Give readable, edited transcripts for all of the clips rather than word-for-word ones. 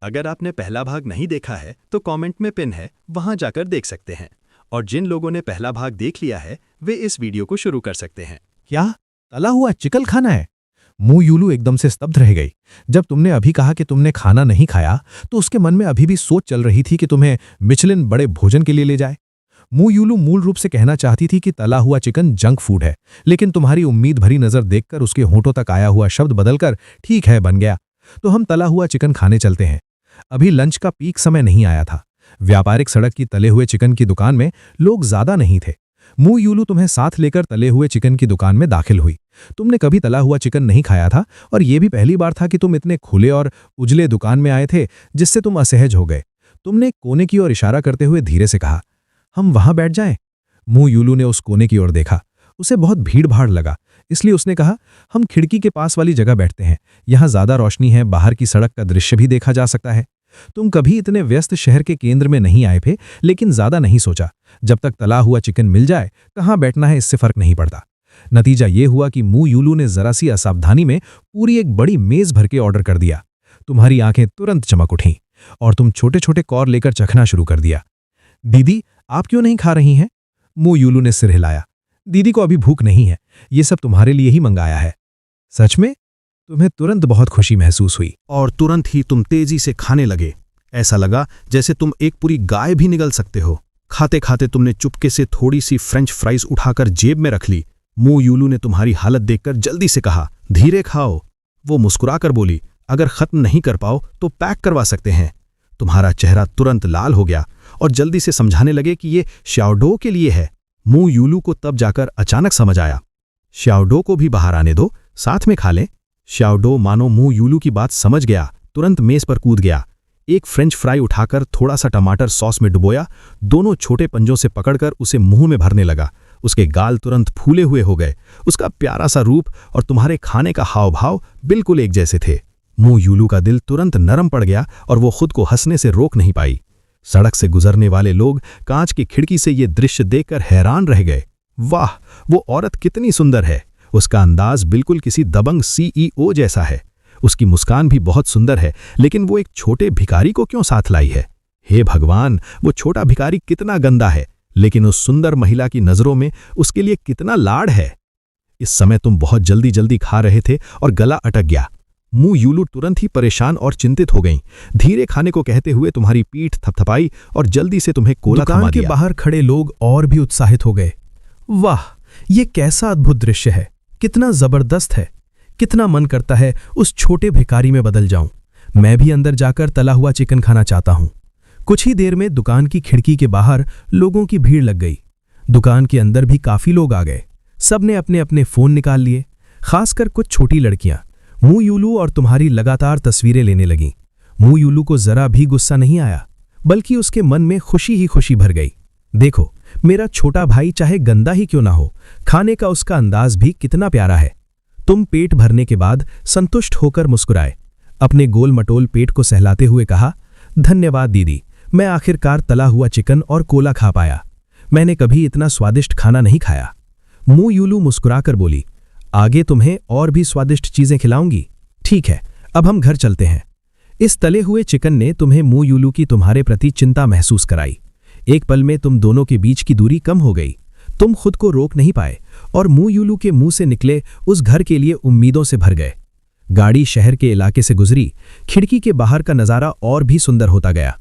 अगर आपने पहला भाग नहीं देखा है तो कमेंट में पिन है, वहां जाकर देख सकते हैं। और जिन लोगों ने पहला भाग देख लिया है वे इस वीडियो को शुरू कर सकते हैं। क्या तला हुआ चिकन खाना है? मू यूलू एकदम से स्तब्ध रह गई। जब तुमने अभी कहा कि तुमने खाना नहीं खाया तो उसके मन में अभी भी सोच चल रही थी कि तुम्हें मिचलिन बड़े भोजन के लिए ले जाए। मू यूलू मूल रूप से कहना चाहती थी कि तला हुआ चिकन जंक फूड है, लेकिन तुम्हारी उम्मीद भरी नजर देखकर उसके होंठों तक आया हुआ शब्द बदलकर ठीक है बन गया। तो हम तला हुआ चिकन खाने चलते हैं। अभी लंच का पीक समय नहीं आया था। व्यापारिक सड़क की तले हुए चिकन की दुकान में लोग ज्यादा नहीं थे। मू यूलू तुम्हें साथ लेकर तले हुए चिकन की दुकान में दाखिल हुई। तुमने कभी तला हुआ चिकन नहीं खाया था और यह भी पहली बार था कि तुम इतने खुले और उजले दुकान में आए थे जिससे तुम असहज हो गए। तुमने कोने की ओर इशारा करते हुए धीरे से कहा, हम वहां बैठ जाएं? मू यूलू ने उस कोने की ओर देखा। उसे बहुत भीड़ भाड़ लगा, इसलिए उसने कहा, हम खिड़की के पास वाली जगह बैठते हैं। यहां ज्यादा रोशनी है, बाहर की सड़क का दृश्य भी देखा जा सकता है। तुम कभी इतने व्यस्त शहर के केंद्र में नहीं आए थे, लेकिन ज्यादा नहीं सोचा। जब तक तला हुआ चिकन मिल जाए, कहां बैठना है इससे फर्क नहीं पड़ता। नतीजा ये हुआ कि मू यूलू ने जरा सी असावधानी में पूरी एक बड़ी मेज भर के ऑर्डर कर दिया। तुम्हारी आंखें तुरंत चमक उठीं और तुम छोटे छोटे कौर लेकर चखना शुरू कर दिया। दीदी, आप क्यों नहीं खा रही हैं? मू यूलू ने सिर हिलाया। दीदी को अभी भूख नहीं है, ये सब तुम्हारे लिए ही मंगाया है। सच में? तुम्हें तुरंत बहुत खुशी महसूस हुई और तुरंत ही तुम तेजी से खाने लगे। ऐसा लगा जैसे तुम एक पूरी गाय भी निगल सकते हो। खाते खाते तुमने चुपके से थोड़ी सी फ्रेंच फ्राइज उठाकर जेब में रख ली। मू यूलू ने तुम्हारी हालत देखकर जल्दी से कहा, धीरे खाओ। वो मुस्कुराकर बोली, अगर खत्म नहीं कर पाओ तो पैक करवा सकते हैं। तुम्हारा चेहरा तुरंत लाल हो गया और जल्दी से समझाने लगे कि ये श्याओडो के लिए है। मू यूलू को तब जाकर अचानक समझ आया, श्याओडो को भी बाहर आने दो, साथ में खा लें। श्याओडो मानो मू यूलू की बात समझ गया, तुरंत मेज पर कूद गया। एक फ्रेंच फ्राई उठाकर थोड़ा सा टमाटर सॉस में डुबोया, दोनों छोटे पंजों से पकड़कर उसे मुंह में भरने लगा। उसके गाल तुरंत फूले हुए हो गए। उसका प्यारा सा रूप और तुम्हारे खाने का हाव भाव बिल्कुल एक जैसे थे। मू यूलू का दिल तुरंत नरम पड़ गया और वो खुद को हंसने से रोक नहीं पाई। सड़क से गुजरने वाले लोग कांच की खिड़की से ये दृश्य देखकर हैरान रह गए। वाह, वो औरत कितनी सुंदर है। उसका अंदाज बिल्कुल किसी दबंग सीईओ जैसा है। उसकी मुस्कान भी बहुत सुंदर है, लेकिन वो एक छोटे भिखारी को क्यों साथ लाई है? हे भगवान, वो छोटा भिखारी कितना गंदा है, लेकिन उस सुंदर महिला की नजरों में उसके लिए कितना लाड़ है। इस समय तुम बहुत जल्दी जल्दी खा रहे थे और गला अटक गया। मू यूलू तुरंत ही परेशान और चिंतित हो गईं। धीरे खाने को कहते हुए तुम्हारी पीठ थपथपाई और जल्दी से तुम्हें कोला थमा दिया। दुकान के बाहर खड़े लोग और भी उत्साहित हो गए। वाह, ये कैसा अद्भुत दृश्य है, कितना जबरदस्त है। कितना मन करता है उस छोटे भिखारी में बदल जाऊं। मैं भी अंदर जाकर तला हुआ चिकन खाना चाहता हूं। कुछ ही देर में दुकान की खिड़की के बाहर लोगों की भीड़ लग गई। दुकान के अंदर भी काफी लोग आ गए। सबने अपने अपने फोन निकाल लिए, खासकर कुछ छोटी लड़कियां। मू यूलू और तुम्हारी लगातार तस्वीरें लेने लगीं। मू यूलू को जरा भी गुस्सा नहीं आया, बल्कि उसके मन में खुशी ही खुशी भर गई। देखो, मेरा छोटा भाई चाहे गंदा ही क्यों ना हो, खाने का उसका अंदाज भी कितना प्यारा है। तुम पेट भरने के बाद संतुष्ट होकर मुस्कुराए। अपने गोल मटोल पेट को सहलाते हुए कहा, धन्यवाद दीदी, मैं आखिरकार तला हुआ चिकन और कोला खा पाया। मैंने कभी इतना स्वादिष्ट खाना नहीं खाया। मू यूलू मुस्कुराकर बोली, आगे तुम्हें और भी स्वादिष्ट चीजें खिलाऊंगी। ठीक है, अब हम घर चलते हैं। इस तले हुए चिकन ने तुम्हें मू यूलू की तुम्हारे प्रति चिंता महसूस कराई। एक पल में तुम दोनों के बीच की दूरी कम हो गई। तुम खुद को रोक नहीं पाए और मू यूलू के मुंह से निकले उस घर के लिए उम्मीदों से भर गए। गाड़ी शहर के इलाके से गुजरी। खिड़की के बाहर का नजारा और भी सुंदर होता गया।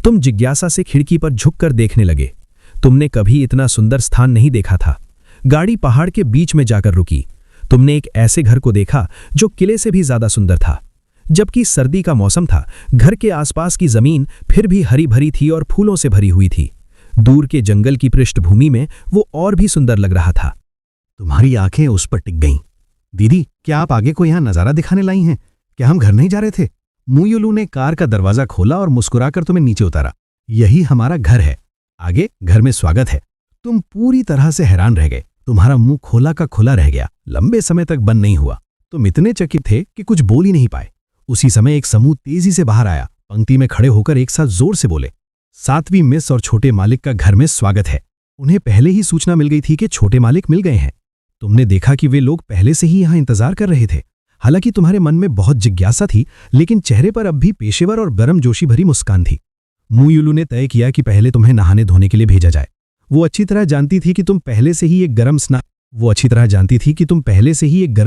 तुम जिज्ञासा से खिड़की पर झुककर देखने लगे। तुमने कभी इतना सुंदर स्थान नहीं देखा था। गाड़ी पहाड़ के बीच में जाकर रुकी। तुमने एक ऐसे घर को देखा जो किले से भी ज्यादा सुंदर था। जबकि सर्दी का मौसम था, घर के आसपास की जमीन फिर भी हरी भरी थी और फूलों से भरी हुई थी। दूर के जंगल की पृष्ठभूमि में वो और भी सुंदर लग रहा था। तुम्हारी आंखें उस पर टिक गईं। दीदी, क्या आप आगे को यहां नजारा दिखाने लाई हैं? क्या हम घर नहीं जा रहे थे? मू यूलू ने कार का दरवाजा खोला और मुस्कुराकर तुम्हें नीचे उतारा। यही हमारा घर है, आगे घर में स्वागत है। तुम पूरी तरह से हैरान रह गए। तुम्हारा मुंह खोला का खुला रह गया, लंबे समय तक बंद नहीं हुआ। तुम इतने चकित थे कि कुछ बोल ही नहीं पाए। उसी समय एक समूह तेजी से बाहर आया। पंक्ति में खड़े होकर एक साथ जोर से बोले, 7वीं मिस और छोटे मालिक का घर में स्वागत है। उन्हें पहले ही सूचना मिल गई थी कि छोटे मालिक मिल गए हैं। तुमने देखा कि वे लोग पहले से ही यहां इंतजार कर रहे थे। हालांकि तुम्हारे मन में बहुत जिज्ञासा थी, लेकिन चेहरे पर अब भी पेशेवर और गर्मजोशी भरी मुस्कान थी। मू युलू ने तय किया कि पहले तुम्हें नहाने धोने के लिए भेजा जाए। वो अच्छी तरह जानती थी कि तुम पहले से ही एक गर्म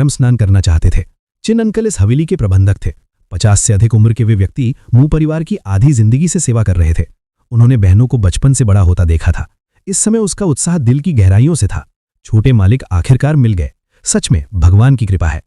स्नान करना चाहते थे। चिन अंकल इस हवेली के प्रबंधक थे। 50 से अधिक उम्र के वे व्यक्ति मू परिवार की आधी जिंदगी से सेवा कर रहे थे। उन्होंने बहनों को बचपन से बड़ा होता देखा था। इस समय उसका उत्साह दिल की गहराइयों से था। छोटे मालिक आखिरकार मिल गए। सच में भगवान की कृपा है।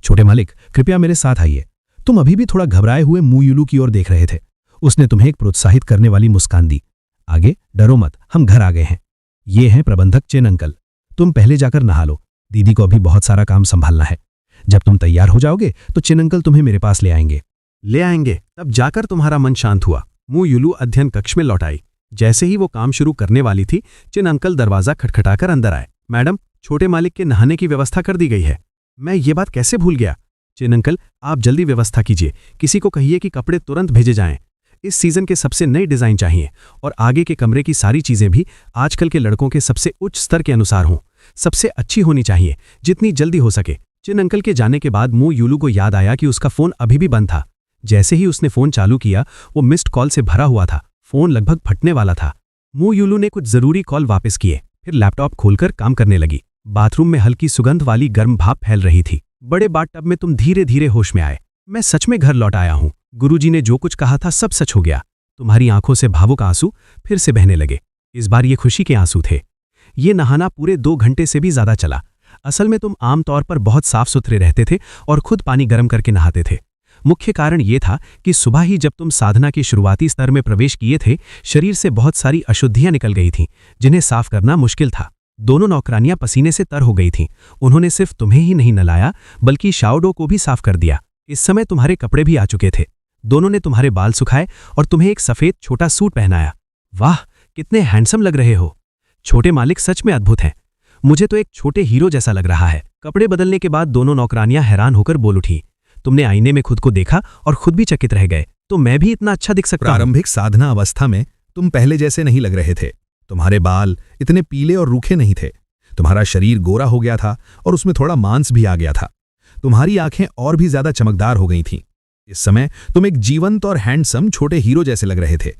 छोटे मालिक, कृपया मेरे साथ आइए। तुम अभी भी थोड़ा घबराए हुए मू युलू की ओर देख रहे थे। उसने तुम्हें एक प्रोत्साहित करने वाली मुस्कान दी। आगे, डरो मत, हम घर आ गए हैं। ये हैं प्रबंधक चिन अंकल। तुम पहले जाकर नहा लो, दीदी को अभी बहुत सारा काम संभालना है। जब तुम तैयार हो जाओगे तो चिन अंकल तुम्हें मेरे पास ले आएंगे। तब जाकर तुम्हारा मन शांत हुआ। मू युलू अध्ययन कक्ष में लौट आई। जैसे ही वो काम शुरू करने वाली थी, चिन अंकल दरवाजा खटखटाकर अंदर आए। मैडम, छोटे मालिक के नहाने की व्यवस्था कर दी गई है। मैं ये बात कैसे भूल गया। चिन अंकल, आप जल्दी व्यवस्था कीजिए। किसी को कहिए कि कपड़े तुरंत भेजे जाएं। इस सीजन के सबसे नए डिजाइन चाहिए और आगे के कमरे की सारी चीजें भी आजकल के लड़कों के सबसे उच्च स्तर के अनुसार हों। सबसे अच्छी होनी चाहिए, जितनी जल्दी हो सके। चिन अंकल के जाने के बाद मू युलू को याद आया कि उसका फोन अभी भी बंद था। जैसे ही उसने फोन चालू किया, वो मिस्ड कॉल से भरा हुआ था। फोन लगभग फटने वाला था। मू युलू ने कुछ जरूरी कॉल वापस किए, फिर लैपटॉप खोलकर काम करने लगी। बाथरूम में हल्की सुगंध वाली गर्म भाप फैल रही थी। बड़े बाथटब में तुम धीरे धीरे होश में आए। मैं सच में घर लौट आया हूँ। गुरुजी ने जो कुछ कहा था सब सच हो गया। तुम्हारी आंखों से भावुक आंसू फिर से बहने लगे। इस बार ये खुशी के आंसू थे। ये नहाना पूरे 2 घंटे से भी ज्यादा चला। असल में तुम आमतौर पर बहुत साफ सुथरे रहते थे और खुद पानी गर्म करके नहाते थे। मुख्य कारण ये था कि सुबह ही जब तुम साधना के शुरुआती स्तर में प्रवेश किए थे, शरीर से बहुत सारी अशुद्धियां निकल गई थीं, जिन्हें साफ करना मुश्किल था। दोनों नौकरानियां पसीने से तर हो गई थीं। उन्होंने सिर्फ तुम्हें ही नहीं नहलाया, बल्कि शाओडो को भी साफ कर दिया। इस समय तुम्हारे कपड़े भी आ चुके थे। दोनों ने तुम्हारे बाल सुखाए और तुम्हें एक सफेद छोटा सूट पहनाया। वाह, कितने हैंडसम लग रहे हो। छोटे मालिक सच में अद्भुत हैं। मुझे तो एक छोटे हीरो जैसा लग रहा है। कपड़े बदलने के बाद दोनों नौकरानियां हैरान होकर बोल उठी। तुमने आईने में खुद को देखा और खुद भी चकित रह गए। तो मैं भी इतना अच्छा दिख सकता हूं? प्रारंभिक साधना अवस्था में तुम पहले जैसे नहीं लग रहे थे। तुम्हारे बाल इतने पीले और रूखे नहीं थे। तुम्हारा शरीर गोरा हो गया था और उसमें थोड़ा मांस भी आ गया था। तुम्हारी आंखें और भी ज्यादा चमकदार हो गई थीं। इस समय तुम एक जीवंत और हैंडसम छोटे हीरो जैसे लग रहे थे।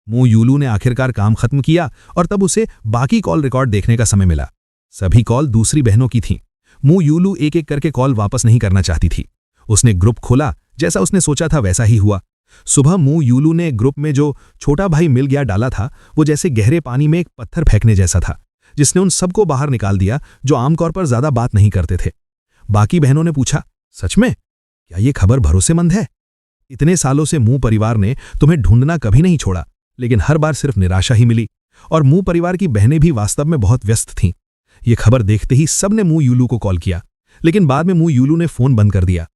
मू युलू ने आखिरकार काम खत्म किया और तब उसे बाकी कॉल रिकॉर्ड देखने का समय मिला। सभी कॉल दूसरी बहनों की थीं। मू युलू एक एक करके कॉल वापस नहीं करना चाहती थी। उसने ग्रुप खोला, जैसा उसने सोचा था वैसा ही हुआ। सुबह मू युलू ने ग्रुप में जो छोटा भाई मिल गया डाला था, वो जैसे गहरे पानी में एक पत्थर फेंकने जैसा था, जिसने उन सबको बाहर निकाल दिया जो आमतौर पर ज्यादा बात नहीं करते थे। बाकी बहनों ने पूछा, सच में? क्या ये खबर भरोसेमंद है? इतने सालों से मू परिवार ने तुम्हें ढूंढना कभी नहीं छोड़ा, लेकिन हर बार सिर्फ निराशा ही मिली। और मू परिवार की बहनें भी वास्तव में बहुत व्यस्त थीं। ये खबर देखते ही सबने मू युलू को कॉल किया, लेकिन बाद में मू युलू ने फोन बंद कर दिया।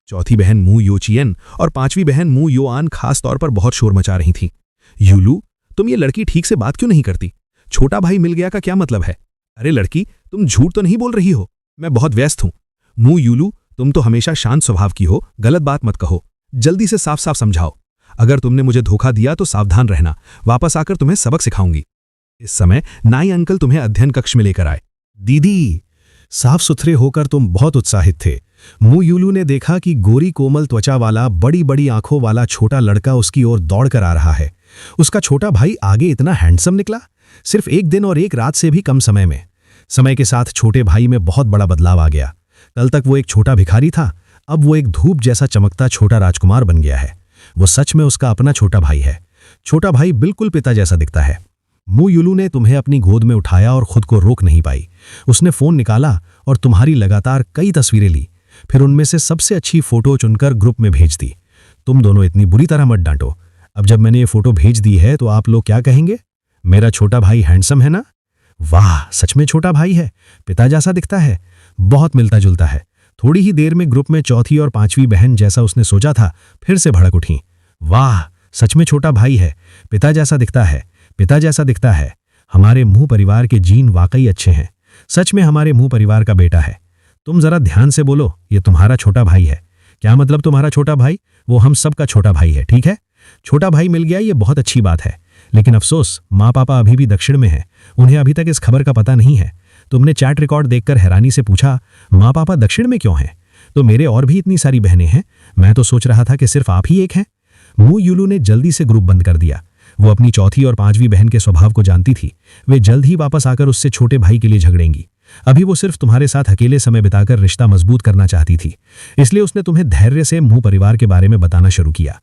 चौथी बहन मू योचियन और 5वीं बहन मू योआन खास तौर पर बहुत शोर मचा रही थीं। युलू, तुम ये लड़की ठीक से बात क्यों नहीं करती? छोटा भाई मिल गया का क्या मतलब है? अरे लड़की, तुम झूठ तो नहीं बोल रही हो? मैं बहुत व्यस्त हूं। मू युलू, तुम तो हमेशा शांत स्वभाव की हो, गलत बात मत कहो। जल्दी से साफ साफ समझाओ। अगर तुमने मुझे धोखा दिया तो सावधान रहना, वापस आकर तुम्हें सबक सिखाऊंगी। इस समय नाई अंकल तुम्हें अध्ययन कक्ष में लेकर आए। दीदी, साफ सुथरे होकर तुम बहुत उत्साहित थे। मू युलू ने देखा कि गोरी कोमल त्वचा वाला, बड़ी बड़ी आंखों वाला छोटा लड़का उसकी ओर दौड़कर आ रहा है। उसका छोटा भाई आगे इतना हैंडसम निकला, सिर्फ 1 दिन और 1 रात से भी कम समय में। समय के साथ छोटे भाई में बहुत बड़ा बदलाव आ गया। कल तक वो एक छोटा भिखारी था, अब वो एक धूप जैसा चमकता छोटा राजकुमार बन गया है। वो सच में उसका अपना छोटा भाई है। छोटा भाई बिल्कुल पिता जैसा दिखता है। मू युलू ने तुम्हें अपनी गोद में उठाया और खुद को रोक नहीं पाई। उसने फोन निकाला और तुम्हारी लगातार कई तस्वीरें ली, फिर उनमें से सबसे अच्छी फोटो चुनकर ग्रुप में भेज दी। तुम दोनों इतनी बुरी तरह मत डांटो। अब जब मैंने ये फोटो भेज दी है तो आप लोग क्या कहेंगे? मेरा छोटा भाई हैंडसम है ना? वाह, सच में छोटा भाई है, पिता जैसा दिखता है, बहुत मिलता जुलता है। थोड़ी ही देर में ग्रुप में चौथी और 5वीं बहन, जैसा उसने सोचा था, फिर से भड़क उठी। वाह, सच में छोटा भाई है, पिता जैसा दिखता है, पिता जैसा दिखता है। हमारे मुंह परिवार के जीन वाकई अच्छे हैं। सच में हमारे मुंह परिवार का बेटा है। तुम जरा ध्यान से बोलो, ये तुम्हारा छोटा भाई है। क्या मतलब तुम्हारा छोटा भाई? वो हम सबका छोटा भाई है, ठीक है? छोटा भाई मिल गया, ये बहुत अच्छी बात है, लेकिन अफसोस माँ पापा अभी भी दक्षिण में हैं। उन्हें अभी तक इस खबर का पता नहीं है। तुमने चैट रिकॉर्ड देखकर हैरानी से पूछा, माँ पापा दक्षिण में क्यों हैं? तो मेरे और भी इतनी सारी बहनें हैं। मैं तो सोच रहा था कि सिर्फ आप ही एक हैं। मू यूलू ने जल्दी से ग्रुप बंद कर दिया। वो अपनी चौथी और पांचवी बहन के स्वभाव को जानती थी। वे जल्द ही वापस आकर उससे छोटे भाई के लिए झगड़ेंगी। अभी वो सिर्फ तुम्हारे साथ अकेले समय बिताकर रिश्ता मजबूत करना चाहती थी, इसलिए उसने तुम्हें धैर्य से मू परिवार के बारे में बताना शुरू किया।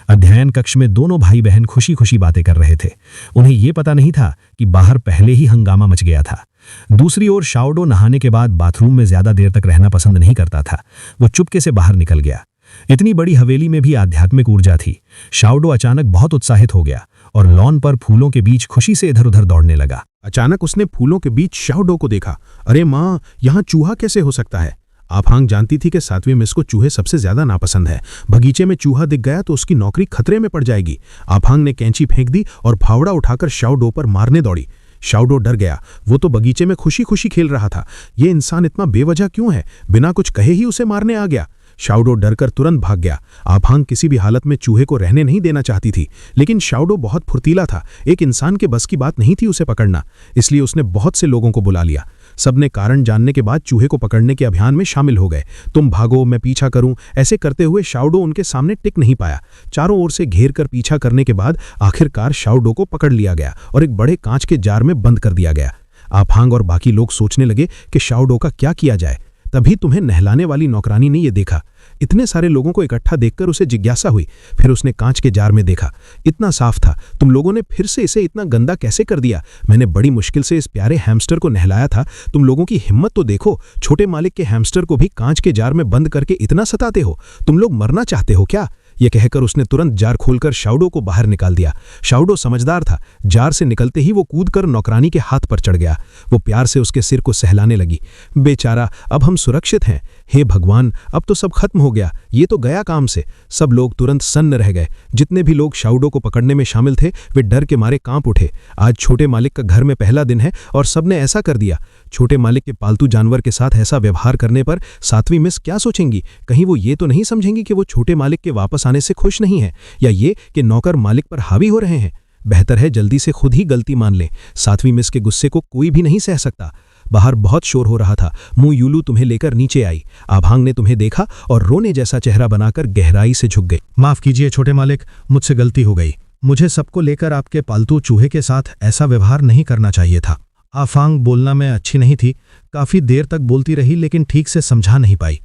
अध्ययन कक्ष में दोनों भाई बहन खुशी खुशी बातें कर रहे थे। उन्हें ये पता नहीं था कि बाहर पहले ही हंगामा मच गया था। दूसरी ओर शाओडो नहाने के बाद बाथरूम में ज्यादा देर तक रहना पसंद नहीं करता था। वो चुपके से बाहर निकल गया। इतनी बड़ी हवेली में भी आध्यात्मिक ऊर्जा थी। शाओडो अचानक बहुत उत्साहित हो गया और लॉन पर फूलों के बीच खुशी से इधर उधर दौड़ने लगा। अचानक उसने फूलों के बीच शाओडो को देखा। अरे माँ, यहाँ चूहा कैसे हो सकता है? आफांग जानती थी कि 7वीं मिस को चूहे सबसे ज्यादा नापसंद है। बगीचे में चूहा दिख गया तो उसकी नौकरी खतरे में पड़ जाएगी। आफांग ने कैंची फेंक दी और फावड़ा उठाकर शाओडो पर मारने दौड़ी। शाओडो डर गया। वो तो बगीचे में खुशी खुशी खेल रहा था। ये इंसान इतना बेवजह क्यों है? बिना कुछ कहे ही उसे मारने आ गया। शाओडो डरकर तुरंत भाग गया। आफांग किसी भी हालत में चूहे को रहने नहीं देना चाहती थी, लेकिन शाओडो बहुत फुर्तीला था। एक इंसान के बस की बात नहीं थी उसे पकड़ना, इसलिए उसने बहुत से लोगों को बुला लिया। सबने कारण जानने के बाद चूहे को पकड़ने के अभियान में शामिल हो गए। तुम भागो, मैं पीछा करूं, ऐसे करते हुए शाओडो उनके सामने टिक नहीं पाया। चारों ओर से घेर कर पीछा करने के बाद आखिरकार शाओडो को पकड़ लिया गया और एक बड़े कांच के जार में बंद कर दिया गया। आफांग और बाकी लोग सोचने लगे कि शाओडो का क्या किया जाए। तभी तुम्हें नहलाने वाली नौकरानी ने यह देखा। इतने सारे लोगों को इकट्ठा देखकर उसे जिज्ञासा हुई। फिर उसने कांच के जार में देखा। इतना साफ था। तुम लोगों ने फिर से इसे इतना गंदा कैसे कर दिया? मैंने बड़ी मुश्किल से इस प्यारे हैमस्टर को नहलाया था। तुम लोगों की हिम्मत तो देखो, छोटे मालिक के हैमस्टर को भी कांच के जार में बंद करके इतना सताते हो। तुम लोग मरना चाहते हो क्या? यह कहकर उसने तुरंत जार खोलकर शाओडो को बाहर निकाल दिया। शाओडो समझदार था। जार से निकलते ही वो कूदकर नौकरानी के हाथ पर चढ़ गया। वो प्यार से उसके सिर को सहलाने लगी। बेचारा, अब हम सुरक्षित हैं। हे भगवान, अब तो सब खत्म हो गया। ये तो गया काम से। सब लोग तुरंत सन्न रह गए। जितने भी लोग शाओडो को पकड़ने में शामिल थे वे डर के मारे कांप उठे। आज छोटे मालिक का घर में पहला दिन है और सबने ऐसा कर दिया। छोटे मालिक के पालतू जानवर के साथ ऐसा व्यवहार करने पर 7वीं मिस क्या सोचेंगी? कहीं वो ये तो नहीं समझेंगी कि वो छोटे मालिक के वापस आने से खुश नहीं है, या ये कि नौकर मालिक पर हावी हो रहे हैं? बेहतर है जल्दी से खुद ही गलती मान लें। 7वीं मिस के गुस्से को कोई भी नहीं सह सकता। बाहर बहुत शोर हो रहा था। मू यूलू तुम्हें लेकर नीचे आई। आभांग ने तुम्हें देखा और रोने जैसा चेहरा बनाकर गहराई से झुक गई। माफ कीजिए छोटे मालिक, मुझसे गलती हो गई। मुझे सबको लेकर आपके पालतू चूहे के साथ ऐसा व्यवहार नहीं करना चाहिए था। आफांग बोलना में अच्छी नहीं थी। काफी देर तक बोलती रही लेकिन ठीक से समझा नहीं पाई।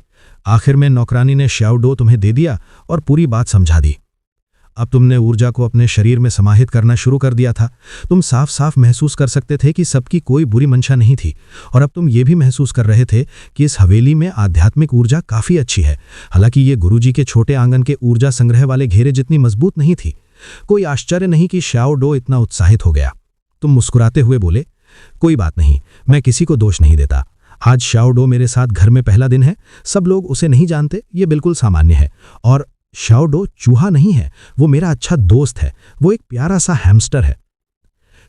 आखिर में नौकरानी ने शाओडो तुम्हें दे दिया और पूरी बात समझा दी। अब तुमने ऊर्जा को अपने शरीर में समाहित करना शुरू कर दिया था। तुम साफ साफ महसूस कर सकते थे कि सबकी कोई बुरी मंशा नहीं थी, और अब तुम ये भी महसूस कर रहे थे कि इस हवेली में आध्यात्मिक ऊर्जा काफी अच्छी है। हालांकि ये गुरुजी के छोटे आंगन के ऊर्जा संग्रह वाले घेरे जितनी मजबूत नहीं थी। कोई आश्चर्य नहीं कि शाओडो इतना उत्साहित हो गया। तुम मुस्कुराते हुए बोले, कोई बात नहीं, मैं किसी को दोष नहीं देता। आज शाओडो मेरे साथ घर में पहला दिन है। सब लोग उसे नहीं जानते, ये बिल्कुल सामान्य है। और शाओडो चूहा नहीं है, वो मेरा अच्छा दोस्त है। वो एक प्यारा सा हैमस्टर है।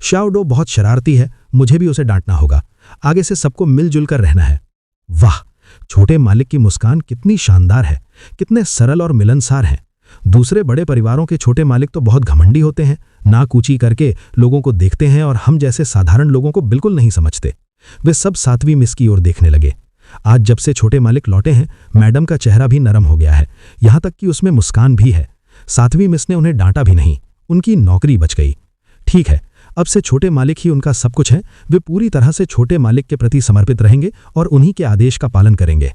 शाओडो बहुत शरारती है, मुझे भी उसे डांटना होगा। आगे से सबको मिलजुल कर रहना है। वाह, छोटे मालिक की मुस्कान कितनी शानदार है, कितने सरल और मिलनसार हैं। दूसरे बड़े परिवारों के छोटे मालिक तो बहुत घमंडी होते हैं, नाक ऊंची करके लोगों को देखते हैं और हम जैसे साधारण लोगों को बिल्कुल नहीं समझते। वे सब 7वीं मिस की ओर देखने लगे। आज जब से छोटे मालिक लौटे हैं, मैडम का चेहरा भी नरम हो गया है, यहां तक कि उसमें मुस्कान भी है। 7वीं मिस ने उन्हें डांटा भी नहीं, उनकी नौकरी बच गई। ठीक है, अब से छोटे मालिक ही उनका सब कुछ है। वे पूरी तरह से छोटे मालिक के प्रति समर्पित रहेंगे और उन्हीं के आदेश का पालन करेंगे।